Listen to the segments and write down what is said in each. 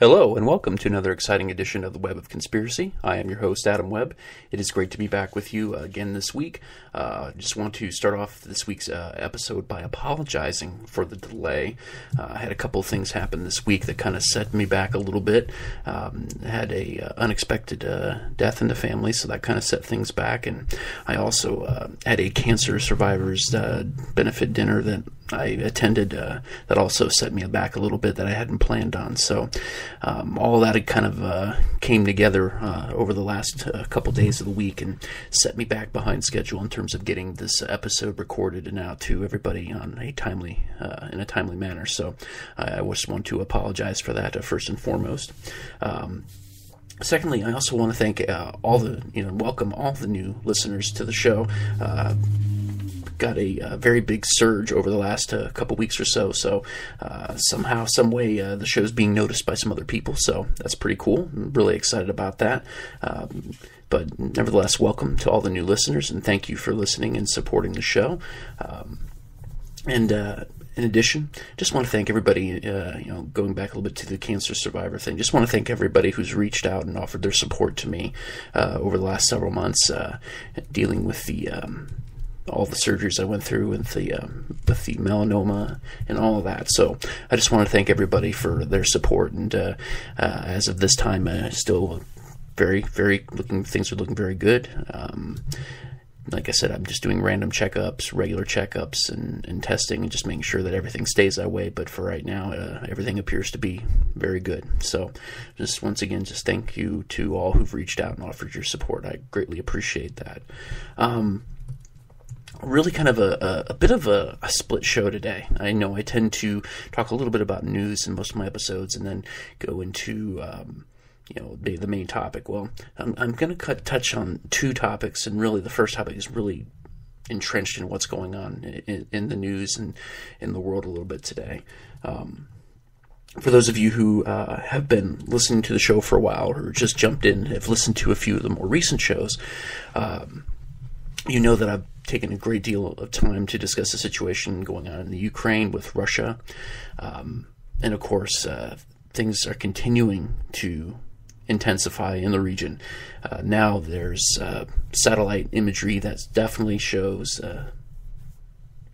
Hello, and welcome to another exciting edition of the Web of Conspiracy. I am your host, Adam Webb. It is great to be back with you again this week. Just want to start off this week's episode by apologizing for the delay. I had a couple of things happen this week that kind of set me back a little bit. Had a unexpected death in the family, so that kind of set things back. And I also had a cancer survivors benefit dinner that I attended that also set me back a little bit that I hadn't planned on. So all that had kind of came together over the last couple days of the week and set me back behind schedule in terms of getting this episode recorded and out to everybody on a timely in a timely manner. So I just want to apologize for that first and foremost. Secondly, I also want to thank welcome all the new listeners to the show. Got a very big surge over the last couple weeks or so. So somehow, some way, the show's being noticed by some other people. So that's pretty cool. I'm really excited about that. But nevertheless, welcome to all the new listeners, and thank you for listening and supporting the show. In addition, just want to thank everybody, going back a little bit to the cancer survivor thing, just want to thank everybody who's reached out and offered their support to me over the last several months, dealing with all the surgeries I went through with the melanoma and all of that. So I just want to thank everybody for their support. And as of this time, still things are looking very good. Like I said, I'm just doing random checkups, regular checkups, and testing, and just making sure that everything stays that way. But for right now, everything appears to be very good. So just once again, just thank you to all who've reached out and offered your support. I greatly appreciate that. Really kind of a bit of a split show today. I know I tend to talk a little bit about news in most of my episodes and then go into the main topic. Well, I'm going to touch on two topics, and really the first topic is really entrenched in what's going on in the news and in the world a little bit today. For those of you who have been listening to the show for a while or just jumped in, have listened to a few of the more recent shows, you know that I've taken a great deal of time to discuss the situation going on in the Ukraine with Russia. And of course, things are continuing to intensify in the region. Now there's satellite imagery that definitely shows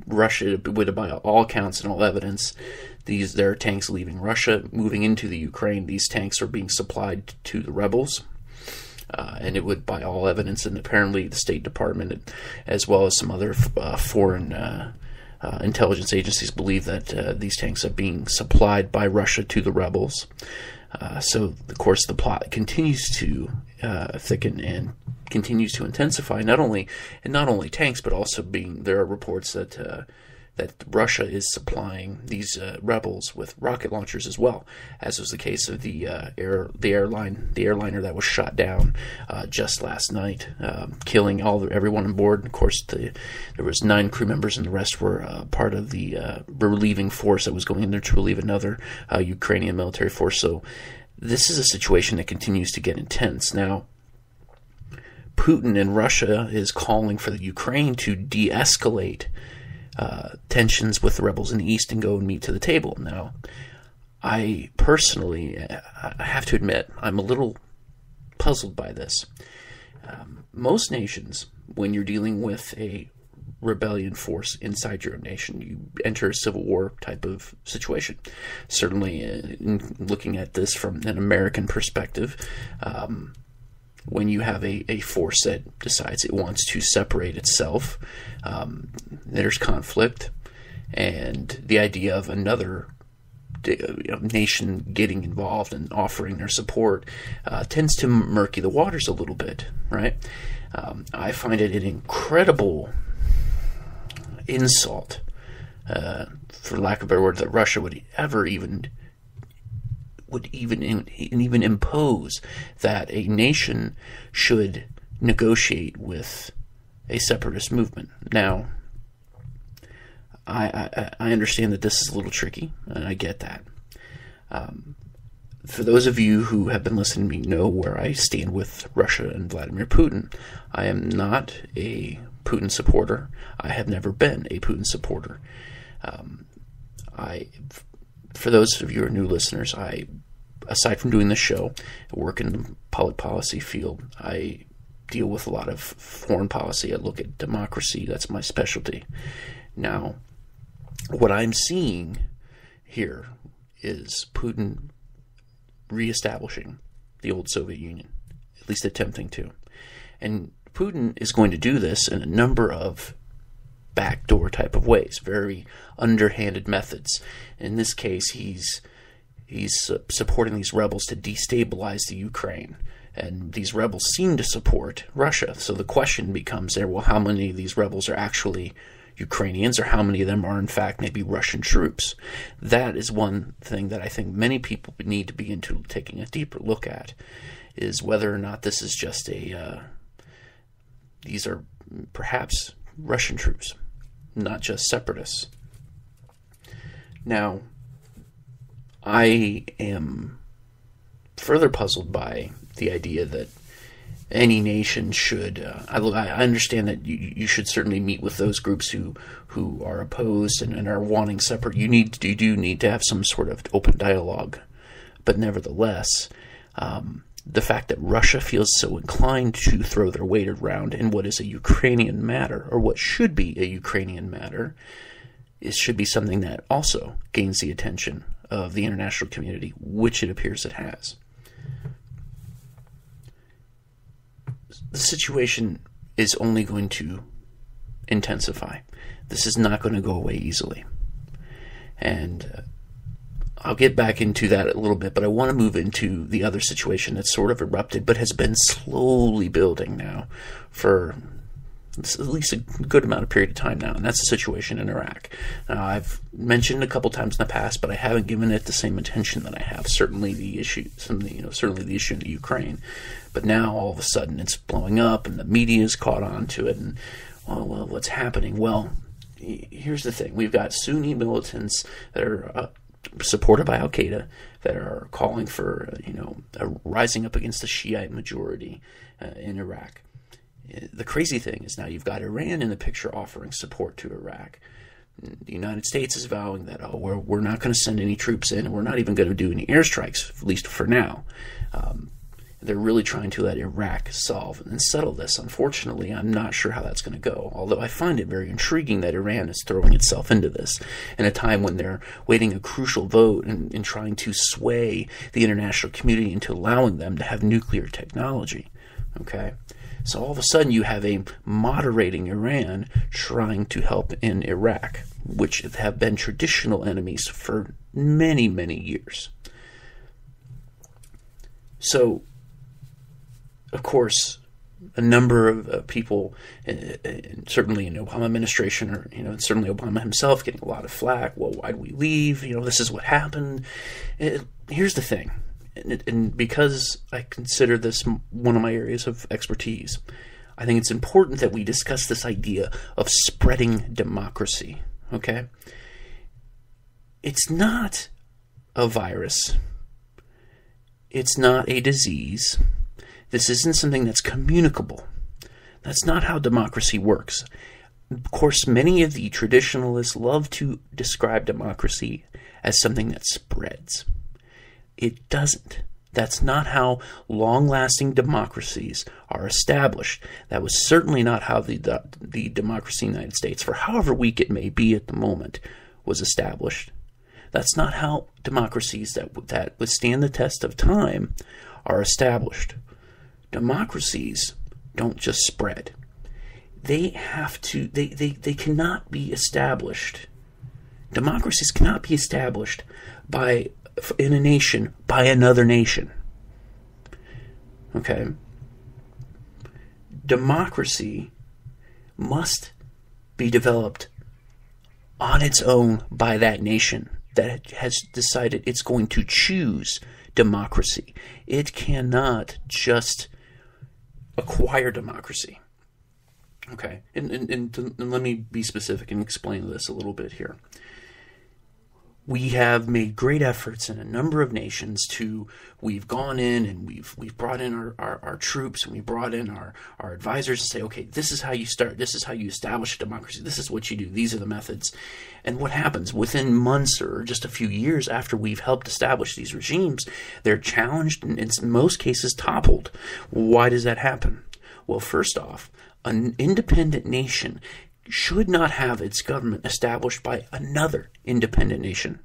Russia, by all accounts and all evidence, there are tanks leaving Russia, moving into the Ukraine. These tanks are being supplied to the rebels. And it would, by all evidence, and apparently the State Department, as well as some other foreign intelligence agencies, believe that these tanks are being supplied by Russia to the rebels. So, of course, the plot continues to thicken and continues to intensify. Not only tanks, but also there are reports that Russia is supplying these rebels with rocket launchers as well, as was the case of the airliner that was shot down just last night, killing everyone on board. Of course, there was 9 crew members, and the rest were part of the relieving force that was going in there to relieve another Ukrainian military force. So this is a situation that continues to get intense. Now, Putin in Russia is calling for the Ukraine to de-escalate tensions with the rebels in the east and go and meet to the table. Now, I personally, I have to admit, I'm a little puzzled by this. Most nations, when you're dealing with a rebellion force inside your own nation, you enter a civil war type of situation. Certainly, in looking at this from an American perspective, when you have a force that decides it wants to separate itself, there's conflict, and the idea of another nation getting involved and offering their support tends to murky the waters a little bit, right? I find it an incredible insult, for lack of a better word, that Russia would even impose that a nation should negotiate with a separatist movement. Now, I understand that this is a little tricky, and I get that. For those of you who have been listening to me know where I stand with Russia and Vladimir Putin. I am not a Putin supporter. I have never been a Putin supporter. For those of you who are new listeners, I aside from doing this show, I work in the public policy field. I deal with a lot of foreign policy. I look at democracy. That's my specialty. Now, what I'm seeing here is Putin reestablishing the old Soviet Union, at least attempting to. And Putin is going to do this in a number of backdoor type of ways, very underhanded methods. In this case, he's supporting these rebels to destabilize the Ukraine. And these rebels seem to support Russia. So the question becomes there, well, how many of these rebels are actually Ukrainians, or how many of them are in fact maybe Russian troops? That is one thing that I think many people need to begin to taking a deeper look at, is whether or not this is just these are perhaps Russian troops, not just separatists. Now, I am further puzzled by the idea that any nation should, I understand that you should certainly meet with those groups who are opposed and are wanting separate. You do need to have some sort of open dialogue. But nevertheless, the fact that Russia feels so inclined to throw their weight around in what is a Ukrainian matter, or what should be a Ukrainian matter, should be something that also gains the attention of the international community, which it appears it has. The situation is only going to intensify. This is not going to go away easily. And I'll get back into that a little bit, but I want to move into the other situation that's sort of erupted, but has been slowly building now for at least a good amount of period of time now, and that's the situation in Iraq. Now, I've mentioned a couple times in the past, but I haven't given it the same attention that I have. Certainly the issue in the Ukraine, but now all of a sudden it's blowing up, and the media's caught on to it. And well, what's happening? Well, here's the thing: we've got Sunni militants that are supported by Al Qaeda that are calling for rising up against the Shiite majority in Iraq. The crazy thing is now you've got Iran in the picture offering support to Iraq. The United States is vowing that, we're not going to send any troops in, and we're not even going to do any airstrikes, at least for now. They're really trying to let Iraq solve and settle this. Unfortunately, I'm not sure how that's going to go, although I find it very intriguing that Iran is throwing itself into this in a time when they're waiting a crucial vote and trying to sway the international community into allowing them to have nuclear technology. Okay? So all of a sudden you have a moderating Iran trying to help in Iraq, which have been traditional enemies for many, many years. So, of course, a number of people, certainly in the Obama administration, or certainly Obama himself, getting a lot of flack. Well, why did we leave? This is what happened. Here's the thing. And because I consider this one of my areas of expertise, I think it's important that we discuss this idea of spreading democracy, okay? It's not a virus. It's not a disease. This isn't something that's communicable. That's not how democracy works. Of course, many of the traditionalists love to describe democracy as something that spreads. It doesn't. That's not how long-lasting democracies are established. That was certainly not how the democracy in the United States, for however weak it may be at the moment, was established. That's not how democracies that withstand the test of time are established. Democracies don't just spread. They have to, they cannot be established. Democracies cannot be established in a nation by another nation. Okay? Democracy must be developed on its own by that nation that has decided it's going to choose democracy. It cannot just acquire democracy. Okay? And let me be specific and explain this a little bit here. we have made great efforts in a number of nations we've gone in and we've brought in our troops, and we brought in our advisors to say, okay, this is how you start, this is how you establish a democracy, this is what you do, these are the methods. And what happens within months or just a few years after we've helped establish these regimes, they're challenged and in most cases toppled. Why does that happen? Well, first off, an independent nation should not have its government established by another independent nation.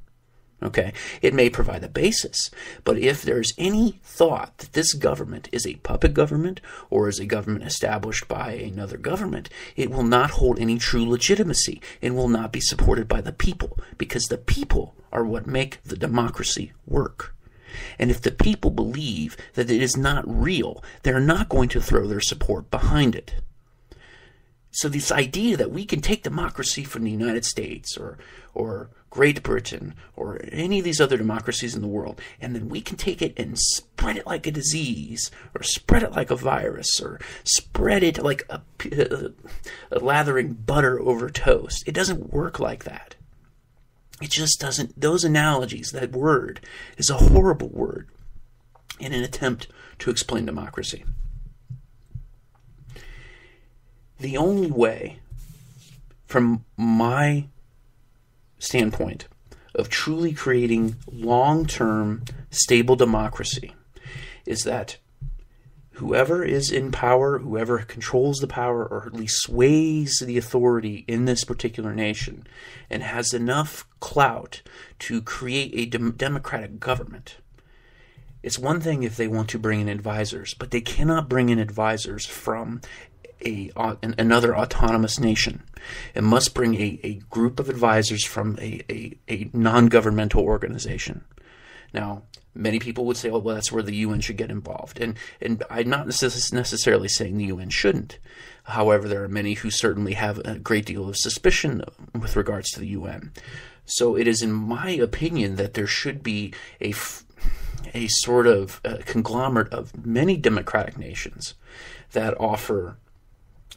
Okay? It may provide a basis, but if there's any thought that this government is a puppet government or is a government established by another government, it will not hold any true legitimacy and will not be supported by the people, because the people are what make the democracy work. And if the people believe that it is not real, they're not going to throw their support behind it. So this idea that we can take democracy from the United States or Great Britain or any of these other democracies in the world, and then we can take it and spread it like a disease, or spread it like a virus, or spread it like a lathering butter over toast. It doesn't work like that. It just doesn't. Those analogies, that word is a horrible word in an attempt to explain democracy. The only way, from my standpoint, of truly creating long-term, stable democracy is that whoever is in power, whoever controls the power, or at least sways the authority in this particular nation, and has enough clout to create a democratic government. It's one thing if they want to bring in advisors, but they cannot bring in advisors from another autonomous nation. It must bring a group of advisors from a non-governmental organization. Now, many people would say, oh, well, that's where the UN should get involved. And I'm not necessarily saying the UN shouldn't. However, there are many who certainly have a great deal of suspicion with regards to the UN. So it is in my opinion that there should be a sort of conglomerate of many democratic nations that offer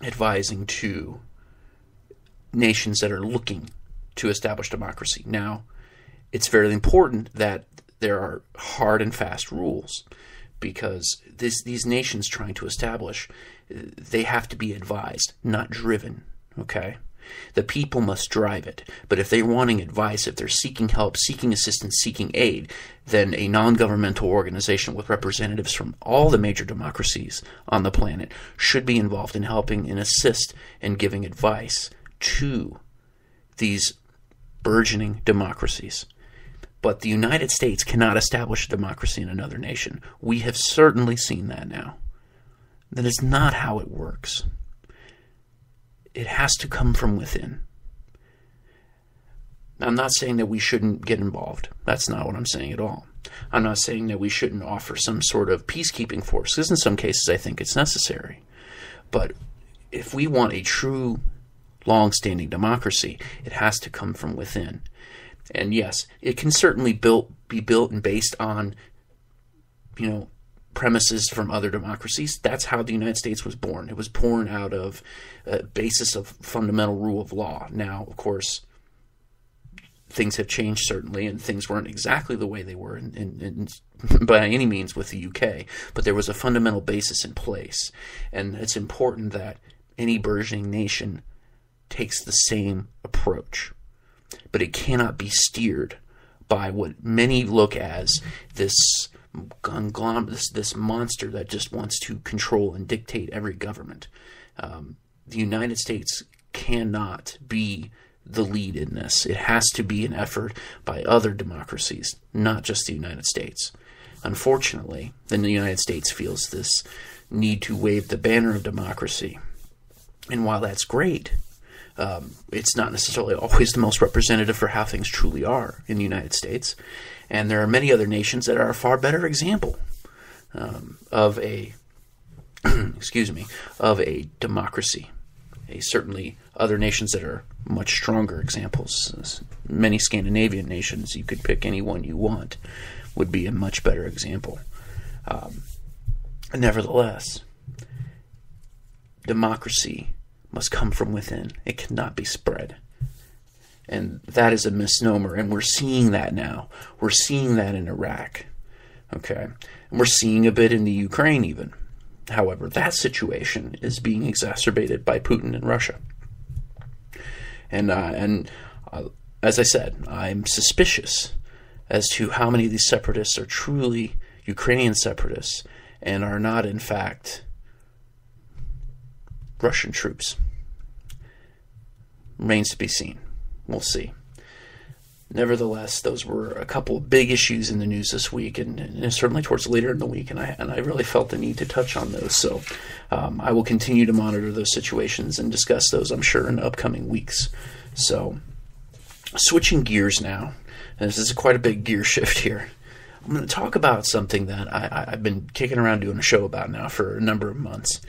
advising to nations that are looking to establish democracy. Now, it's very important that there are hard and fast rules, because these nations trying to establish, they have to be advised, not driven, okay? The people must drive it. But if they're wanting advice, if they're seeking help, seeking assistance, seeking aid, then a non-governmental organization with representatives from all the major democracies on the planet should be involved in helping and assist and giving advice to these burgeoning democracies. But the United States cannot establish a democracy in another nation. We have certainly seen that now. That is not how it works. It has to come from within. I'm not saying that we shouldn't get involved. That's not what I'm saying at all. I'm not saying that we shouldn't offer some sort of peacekeeping force, because in some cases I think it's necessary. But if we want a true, long-standing democracy, it has to come from within. And yes, it can certainly be built and based on, premises from other democracies. That's how the United States was born. It was born out of a basis of fundamental rule of law. Now, of course, things have changed certainly, and things weren't exactly the way they were in by any means with the UK, but there was a fundamental basis in place. And it's important that any burgeoning nation takes the same approach. But it cannot be steered by what many look as this monster that just wants to control and dictate every government. The United States cannot be the lead in this. It has to be an effort by other democracies, not just the United States. Unfortunately, then the United States feels this need to wave the banner of democracy. And while that's great, it's not necessarily always the most representative for how things truly are in the United States. And there are many other nations that are a far better example of a of a democracy. Certainly other nations that are much stronger examples. Many Scandinavian nations, you could pick any one you want, would be a much better example. Nevertheless, democracy must come from within. It cannot be spread. And that is a misnomer, and we're seeing that now. We're seeing that in Iraq, okay? And we're seeing a bit in the Ukraine even. However, that situation is being exacerbated by Putin and Russia. And as I said, I'm suspicious as to how many of these separatists are truly Ukrainian separatists and are not, in fact, Russian troops. Remains to be seen. We'll see. Nevertheless, those were a couple of big issues in the news this week, and certainly towards later in the week, and I really felt the need to touch on those. So I will continue to monitor those situations and discuss those, I'm sure, in upcoming weeks. So switching gears now, and this is quite a big gear shift here. I'm going to talk about something that I've been kicking around doing a show about now for a number of months.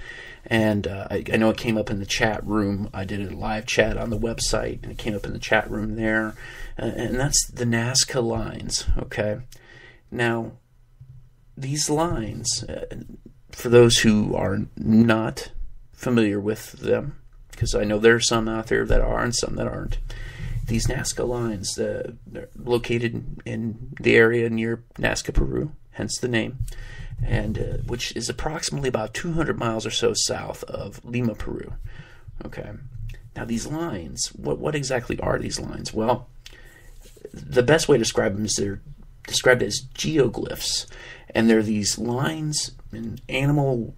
And I know it came up in the chat room. I did a live chat on the website, and it came up in the chat room there. And that's the Nazca Lines, okay? Now, these lines, for those who are not familiar with them, because I know there are some out there that are and some that aren't, these Nazca Lines, they're located in the area near Nazca, Peru, hence the name, and which is approximately about 200 miles or so south of Lima, Peru. Okay. Now these lines, what exactly are these lines? Well, the best way to describe them is they're described as geoglyphs, and they're these lines in animal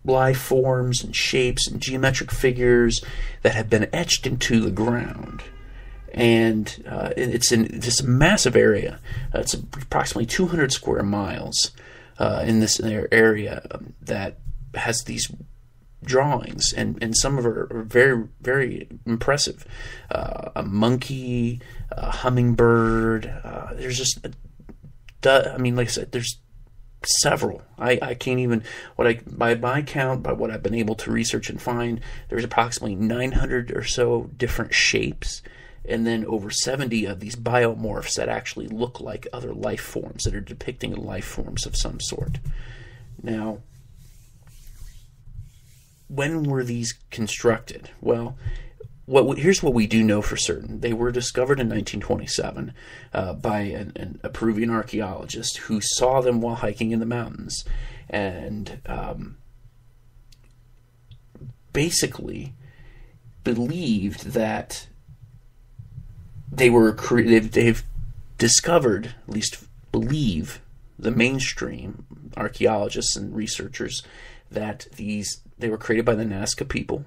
life forms and shapes and geometric figures that have been etched into the ground. And it's in this massive area. It's approximately 200 square miles in this area that has these drawings, and some of them are very, very impressive. A monkey, a hummingbird. There's just, like I said, there's several. I can't even, by my count, by what I've been able to research and find, there's approximately 900 or so different shapes, and then over 70 of these biomorphs that actually look like other life forms, that are depicting life forms of some sort. Now, when were these constructed? Well, here's what we do know for certain. They were discovered in 1927 by a Peruvian archaeologist who saw them while hiking in the mountains, and basically believed that they've discovered, at least believe, the mainstream archaeologists and researchers, that they were created by the Nazca people,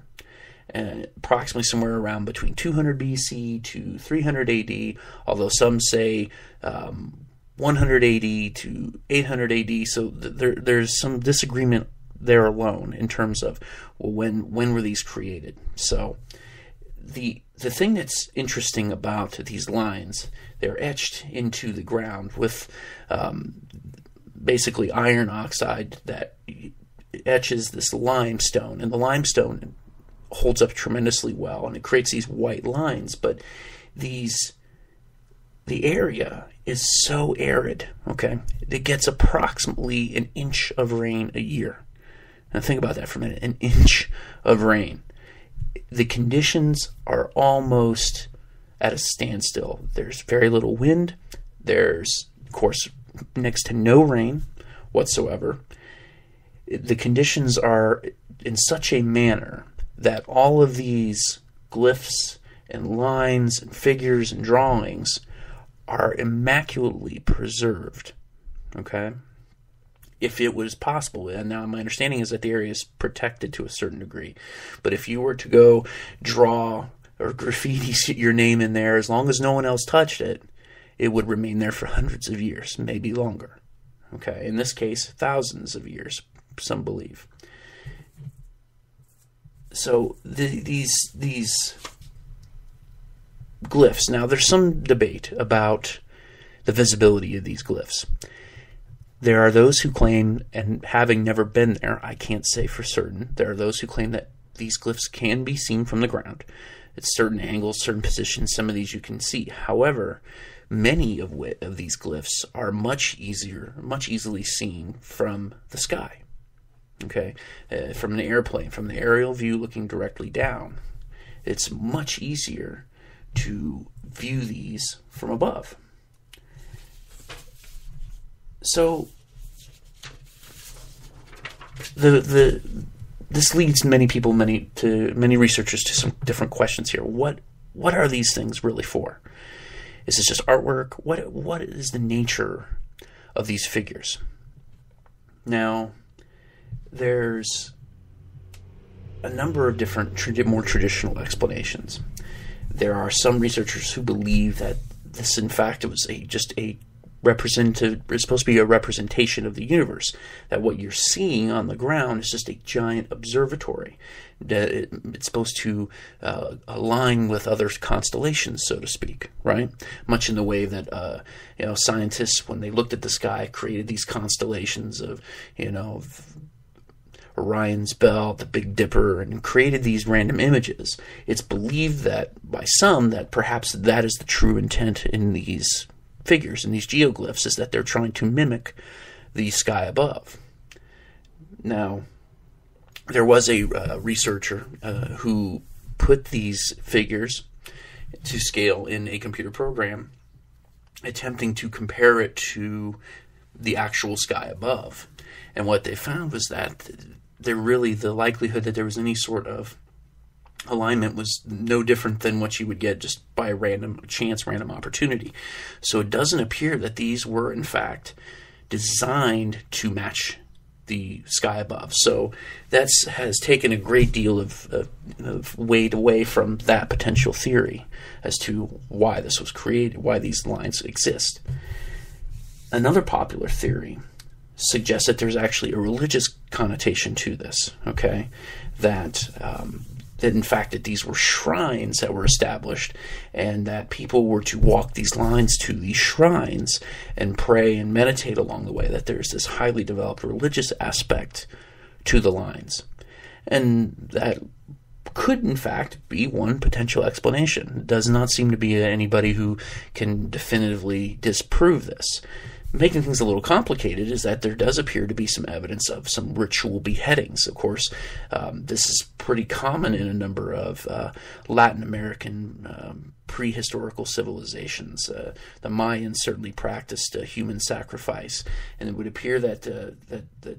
approximately somewhere around between 200 BC to 300 AD, although some say 100 AD to 800 AD, so there's some disagreement there alone in terms of, well, when were these created. So the thing that's interesting about these lines, they're etched into the ground with basically iron oxide that etches this limestone, and the limestone holds up tremendously well, and it creates these white lines. But the area is so arid, okay? It gets approximately an inch of rain a year. Now think about that for a minute, an inch of rain. The conditions are almost at a standstill. There's very little wind. There's, of course, next to no rain whatsoever. The conditions are in such a manner that all of these glyphs and lines and figures and drawings are immaculately preserved. Okay? If it was possible, and now my understanding is that the area is protected to a certain degree, but if you were to go draw or graffiti your name in there, as long as no one else touched it, it would remain there for hundreds of years, maybe longer. Okay? In this case, thousands of years, some believe. So these glyphs, now there's some debate about the visibility of these glyphs. There are those who claim, and having never been there, I can't say for certain, there are those who claim that these glyphs can be seen from the ground. At certain angles, certain positions, some of these you can see. However, many of these glyphs are much easily seen from the sky. Okay, from an airplane, from the aerial view looking directly down. It's much easier to view these from above. So this leads many researchers to some different questions here. What are these things really for? Is this just artwork? What is the nature of these figures? Now, there's a number of different, more traditional explanations. There are some researchers who believe that this, in fact, it was it's supposed to be a representation of the universe, that what you're seeing on the ground is just a giant observatory, that it's supposed to align with other constellations, so to speak, right? Much in the way that scientists, when they looked at the sky, created these constellations of Orion's Belt, the Big Dipper, and created these random images. It's believed that by some that perhaps that is the true intent in these figures, in these geoglyphs, is that they're trying to mimic the sky above. Now, there was a researcher who put these figures to scale in a computer program, attempting to compare it to the actual sky above. And what they found was that the likelihood that there was any sort of alignment was no different than what you would get just by a random opportunity. So it doesn't appear that these were, in fact, designed to match the sky above. So that has taken a great deal of weight away from that potential theory as to why this was created, why these lines exist. Another popular theory suggests that there's actually a religious connotation to this, okay? That in fact that these were shrines that were established, and that people were to walk these lines to these shrines and pray and meditate along the way, that there's this highly developed religious aspect to the lines. And that could, in fact, be one potential explanation. It does not seem to be anybody who can definitively disprove this. Making things a little complicated is that there does appear to be some evidence of some ritual beheadings. Of course, this is pretty common in a number of Latin American prehistorical civilizations. The Mayans certainly practiced human sacrifice, and it would appear that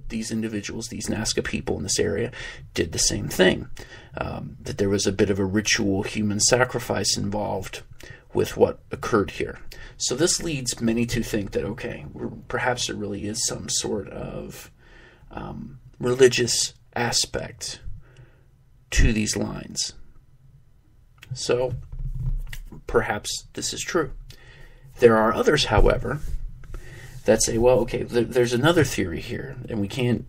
these individuals, these Nazca people in this area, did the same thing. That there was a bit of a ritual human sacrifice involved with what occurred here. So this leads many to think that, okay, perhaps there really is some sort of religious aspect to these lines. So perhaps this is true. There are others, however, that say, well, okay, there's another theory here, and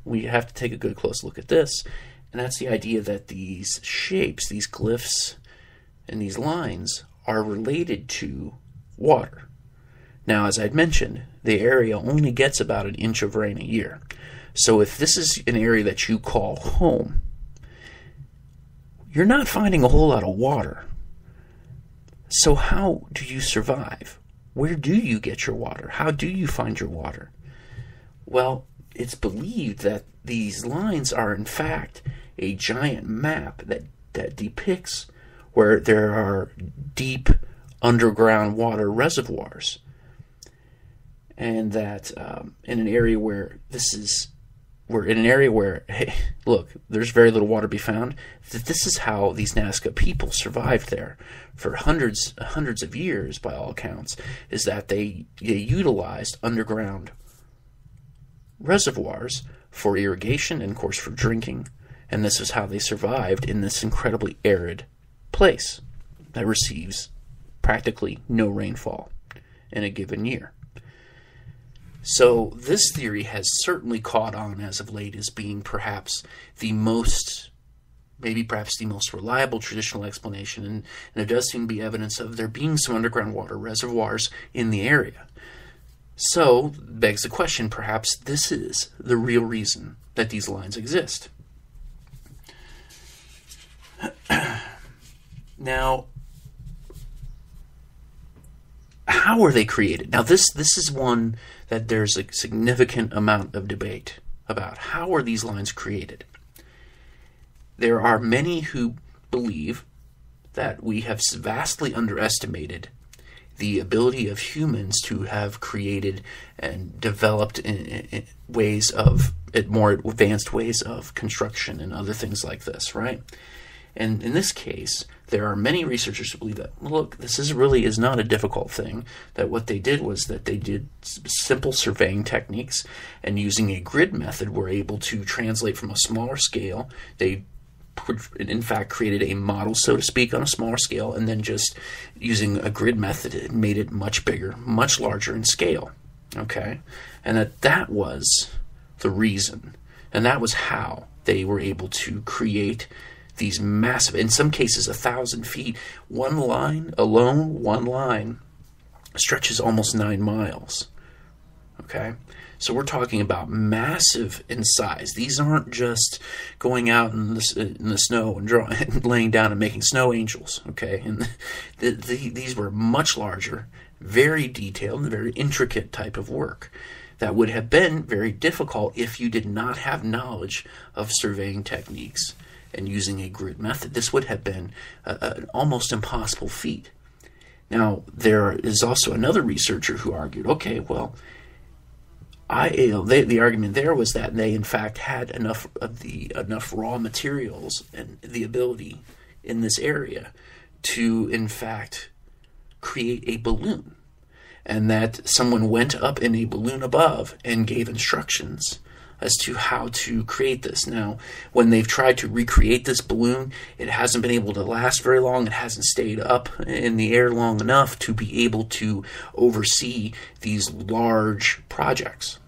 we have to take a good close look at this, and that's the idea that these shapes, these glyphs, and these lines are related to water. Now, as I'd mentioned, the area only gets about an inch of rain a year. So if this is an area that you call home, you're not finding a whole lot of water. So how do you survive? Where do you get your water? How do you find your water? Well, it's believed that these lines are, in fact, a giant map that depicts where there are deep underground water reservoirs, and that in an area where hey, look, there's very little water to be found, that this is how these Nazca people survived there for hundreds of years, by all accounts, is that they utilized underground reservoirs for irrigation and, of course, for drinking, and this is how they survived in this incredibly arid place that receives practically no rainfall in a given year. So this theory has certainly caught on as of late as being perhaps the most reliable traditional explanation, and there does seem to be evidence of there being some underground water reservoirs in the area. So, begs the question, perhaps this is the real reason that these lines exist. Now, how are they created? Now, this is one that there's a significant amount of debate about. How are these lines created? There are many who believe that we have vastly underestimated the ability of humans to have created and developed in ways of more advanced ways of construction and other things like this, right? And in this case, there are many researchers who believe that, look, this is not a difficult thing, that what they did was that they did simple surveying techniques, and using a grid method were able to translate from a smaller scale. They in fact created a model, so to speak, on a smaller scale, and then just using a grid method, it made it much bigger, much larger in scale. Okay? And that was the reason, and that was how they were able to create these massive, in some cases 1,000 feet. One line stretches almost 9 miles. Okay? So we're talking about massive in size. These aren't just going out in the snow and laying down and making snow angels. Okay? And these were much larger, very detailed, and very intricate type of work that would have been very difficult if you did not have knowledge of surveying techniques and using a grid method. This would have been an almost impossible feat. Now, there is also another researcher who argued, okay, well, the argument there was that they, in fact, had enough raw materials and the ability in this area to, in fact, create a balloon, and that someone went up in a balloon above and gave instructions as to how to create this. Now, when they've tried to recreate this balloon, it hasn't been able to last very long. It hasn't stayed up in the air long enough to be able to oversee these large projects.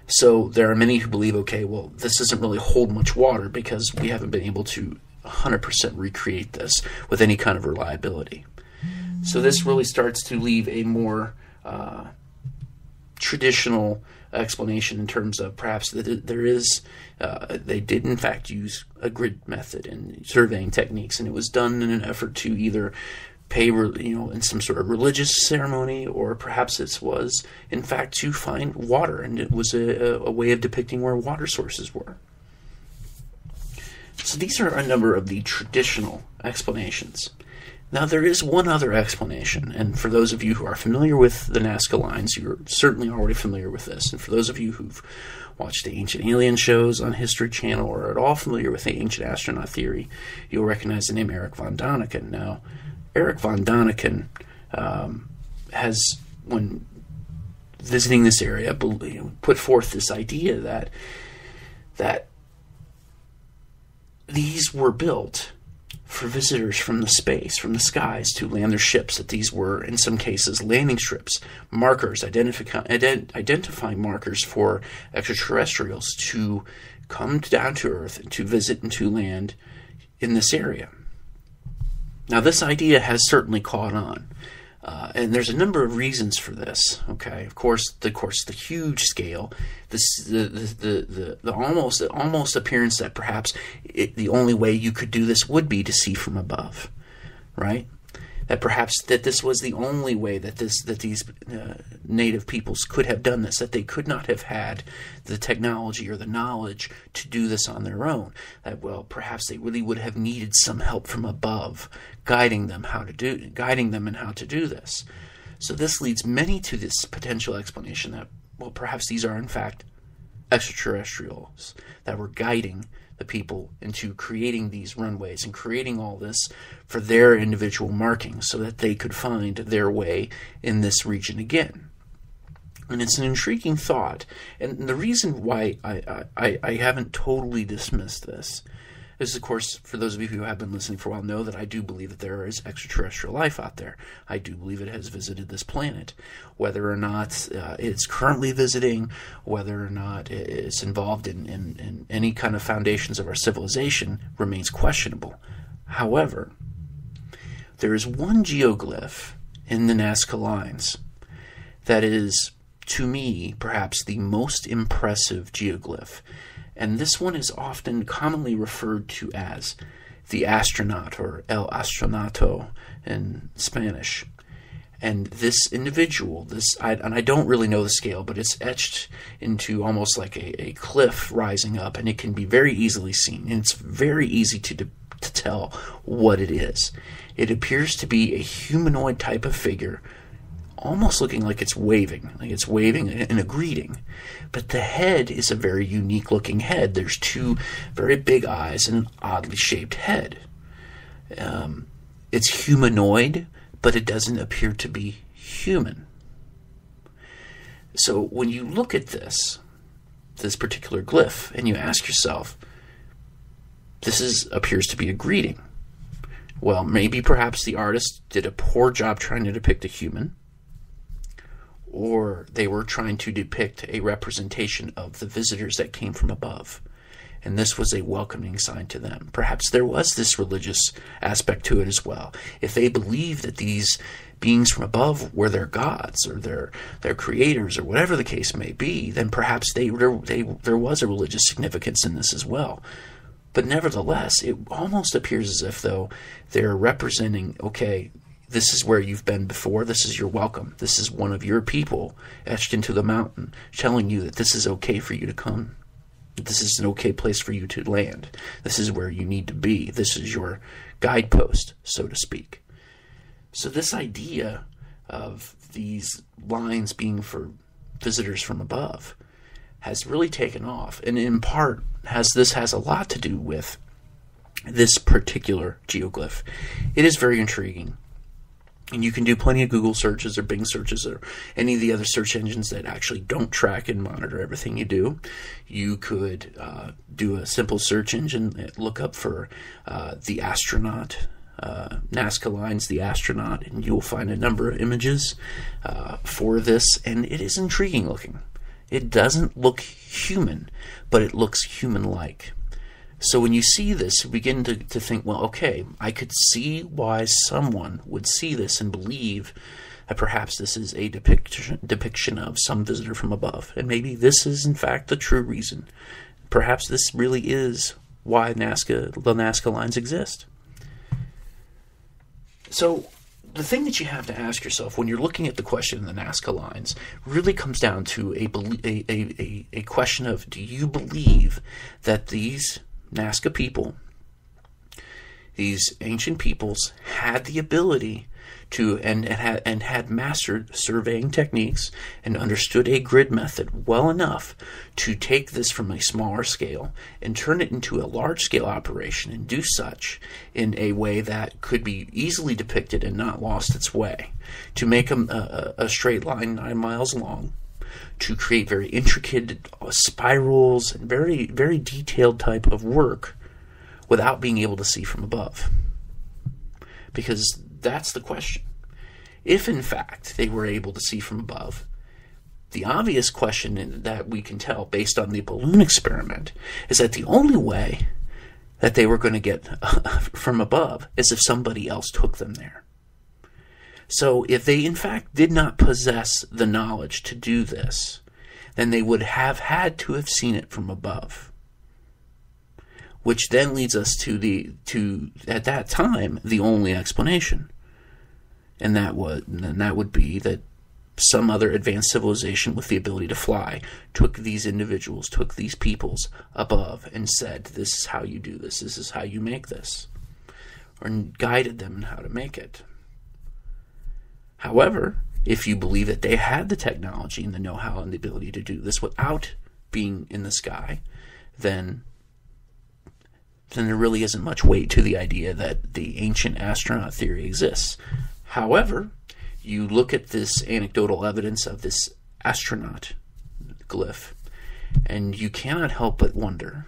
So there are many who believe, okay, well, this doesn't really hold much water because we haven't been able to 100% recreate this with any kind of reliability. So this really starts to leave a more traditional explanation in terms of perhaps that there is, they did in fact use a grid method and surveying techniques, and it was done in an effort to either pay, in some sort of religious ceremony, or perhaps it was in fact to find water, and it was a way of depicting where water sources were. So these are a number of the traditional explanations. Now, there is one other explanation, and for those of you who are familiar with the Nazca Lines, you're certainly already familiar with this. And for those of you who've watched the Ancient Alien shows on History Channel or are at all familiar with the Ancient Astronaut Theory, you'll recognize the name Erich von Däniken. Now, Erich von Däniken has, when visiting this area, put forth this idea that these were built for visitors from the skies to land their ships, that these were, in some cases, landing strips, markers, identifying markers for extraterrestrials to come down to Earth and to visit and to land in this area. Now, this idea has certainly caught on, and there's a number of reasons for this. Okay, of course, the huge scale, the almost appearance that perhaps the only way you could do this would be to see from above, right? That perhaps that this was the only way that these native peoples could have done this, that they could not have had the technology or the knowledge to do this on their own. That, well, perhaps they really would have needed some help from above, guiding them in how to do this. So this leads many to this potential explanation that, well, perhaps these are in fact extraterrestrials that were guiding the people into creating these runways and creating all this for their individual markings so that they could find their way in this region again. And it's an intriguing thought. And the reason why I haven't totally dismissed this is, of course, for those of you who have been listening for a while know that I do believe that there is extraterrestrial life out there. I do believe it has visited this planet. Whether or not it's currently visiting, whether or not it's involved in any kind of foundations of our civilization remains questionable. However, there is one geoglyph in the Nazca Lines that is, to me, perhaps the most impressive geoglyph. And this one is often commonly referred to as the astronaut, or el astronato in Spanish. And this individual, I don't really know the scale, but it's etched into almost like a cliff rising up, and it can be very easily seen. And it's very easy to cannot tell what it is. It appears to be a humanoid type of figure, almost looking like it's waving in a greeting. But the head is a very unique looking head. There's two very big eyes and an oddly shaped head. It's humanoid, but it doesn't appear to be human. So when you look at this particular glyph, and you ask yourself, this appears to be a greeting. Well, maybe perhaps the artist did a poor job trying to depict a human, or they were trying to depict a representation of the visitors that came from above, and this was a welcoming sign to them. Perhaps there was this religious aspect to it as well. If they believed that these beings from above were their gods or their creators or whatever the case may be, then perhaps there was a religious significance in this as well. But nevertheless, it almost appears as if, though, they're representing, okay, this is where you've been before. This is your welcome. This is one of your people etched into the mountain, telling you that this is okay for you to come. This is an okay place for you to land. This is where you need to be. This is your guidepost, so to speak. So this idea of these lines being for visitors from above has really taken off, and in part has a lot to do with this particular geoglyph. It is very intriguing. And you can do plenty of Google searches or Bing searches or any of the other search engines that actually don't track and monitor everything you do. You could do a simple search engine, look up for the astronaut, Nazca Lines, the astronaut, and you'll find a number of images for this, and it is intriguing looking. It doesn't look human, but it looks human-like. So when you see this, you begin to think, well, okay, I could see why someone would see this and believe that perhaps this is a depiction of some visitor from above. And maybe this is, in fact, the true reason. Perhaps this really is why the Nazca Lines exist. So the thing that you have to ask yourself when you're looking at the question of the Nazca Lines really comes down to a question of, do you believe that these Nazca people, these ancient peoples, had the ability to and had mastered surveying techniques and understood a grid method well enough to take this from a smaller scale and turn it into a large scale operation, and do such in a way that could be easily depicted and not lost its way, to make a straight line 9 miles long, to create very intricate spirals and very, very detailed type of work without being able to see from above. Because that's the question. If, in fact, they were able to see from above, the obvious question that we can tell based on the balloon experiment is that the only way that they were going to get from above is if somebody else took them there. So if they, in fact, did not possess the knowledge to do this, then they would have had to have seen it from above. Which then leads us to at that time, the only explanation. And that would be that some other advanced civilization with the ability to fly took these individuals, took these peoples above and said, this is how you do this is how you make this, or guided them in how to make it. However, if you believe that they had the technology and the know-how and the ability to do this without being in the sky, then there really isn't much weight to the idea that the ancient astronaut theory exists. However, you look at this anecdotal evidence of this astronaut glyph, and you cannot help but wonder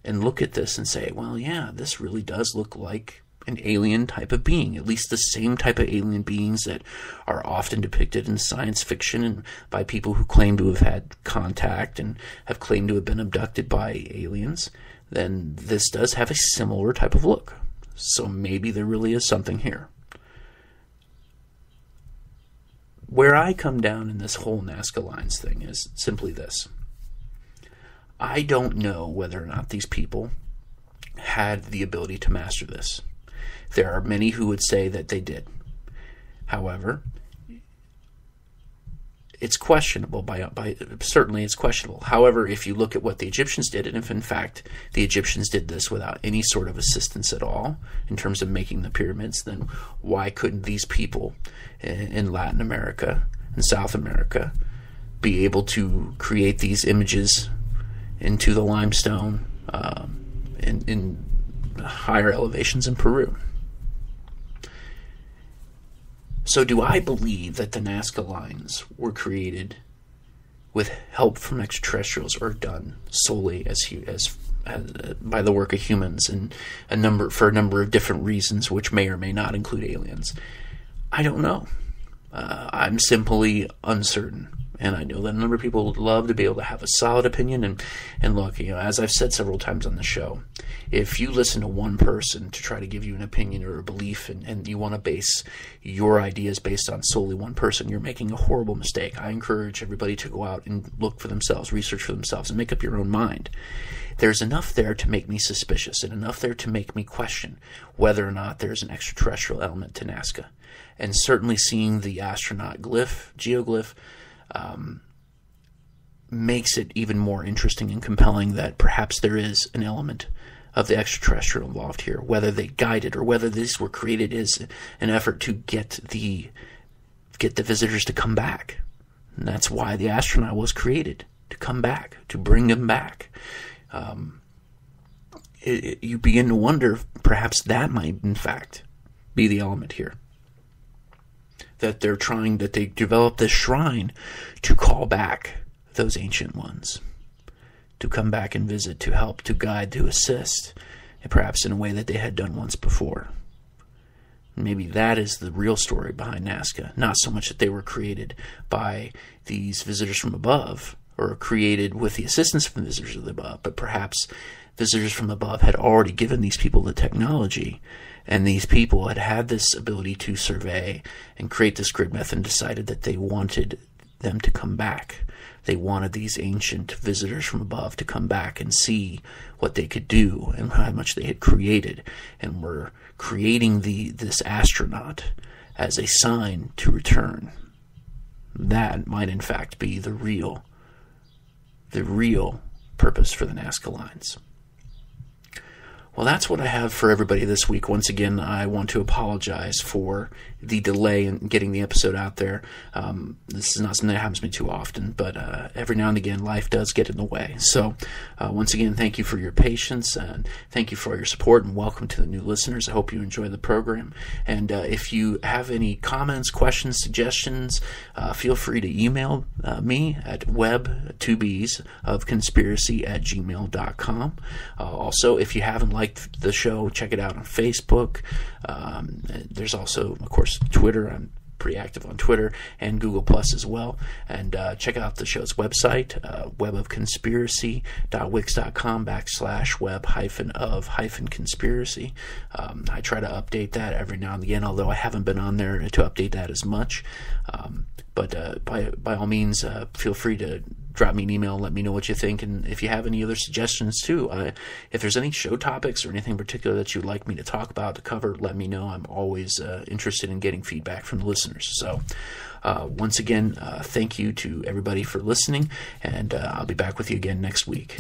and look at this and say, well, yeah, this really does look like an alien type of being, at least the same type of alien beings that are often depicted in science fiction and by people who claim to have had contact and have claimed to have been abducted by aliens. Then this does have a similar type of look. So maybe there really is something here. Where I come down in this whole Nazca Lines thing is simply this. I don't know whether or not these people had the ability to master this. There are many who would say that they did. However, it's questionable. Certainly it's questionable. However, if you look at what the Egyptians did, and if in fact the Egyptians did this without any sort of assistance at all in terms of making the pyramids, then why couldn't these people in Latin America and South America be able to create these images into the limestone in higher elevations in Peru? So do I believe that the Nazca Lines were created with help from extraterrestrials or done solely as by the work of humans, and for a number of different reasons, which may or may not include aliens? I don't know. I'm simply uncertain. And I know that a number of people would love to be able to have a solid opinion. And look, as I've said several times on the show, if you listen to one person to try to give you an opinion or a belief, and you want to base your ideas based on solely one person, you're making a horrible mistake. I encourage everybody to go out and look for themselves, research for themselves, and make up your own mind. There's enough there to make me suspicious, and enough there to make me question whether or not there's an extraterrestrial element to Nazca. And certainly seeing the astronaut geoglyph, makes it even more interesting and compelling that perhaps there is an element of the extraterrestrial involved here, whether they guided or whether these were created as an effort to get the visitors to come back. And that's why the astronaut was created, to come back, to bring them back. You begin to wonder if perhaps that might in fact be the element here. That they develop this shrine to call back those ancient ones, to come back and visit, to help, to guide, to assist, and perhaps in a way that they had done once before. Maybe that is the real story behind Nazca, not so much that they were created by these visitors from above, or created with the assistance from visitors from above, but perhaps visitors from above had already given these people the technology, and these people had this ability to survey and create this grid method, and decided that they wanted them to come back. They wanted these ancient visitors from above to come back and see what they could do and how much they had created, and were creating this astronaut as a sign to return. That might in fact be the real purpose for the Nazca Lines. Well, that's what I have for everybody this week. Once again, I want to apologize for the delay in getting the episode out there. This is not something that happens to me too often, but every now and again, life does get in the way. So, once again, thank you for your patience, and thank you for your support, and welcome to the new listeners. I hope you enjoy the program. And if you have any comments, questions, suggestions, feel free to email me at web2bsofconspiracy@gmail.com. Also, if you haven't liked the show, check it out on Facebook. There's also, of course, Twitter. I'm pretty active on Twitter, and Google Plus as well. And check out the show's website, webofconspiracy.wix.com/web-of-conspiracy. I try to update that every now and again, although I haven't been on there to update that as much. But by all means, feel free to drop me an email, let me know what you think, and if you have any other suggestions too. If there's any show topics or anything in particular that you'd like me to talk about, to cover, let me know. I'm always interested in getting feedback from the listeners. So once again, thank you to everybody for listening, and I'll be back with you again next week.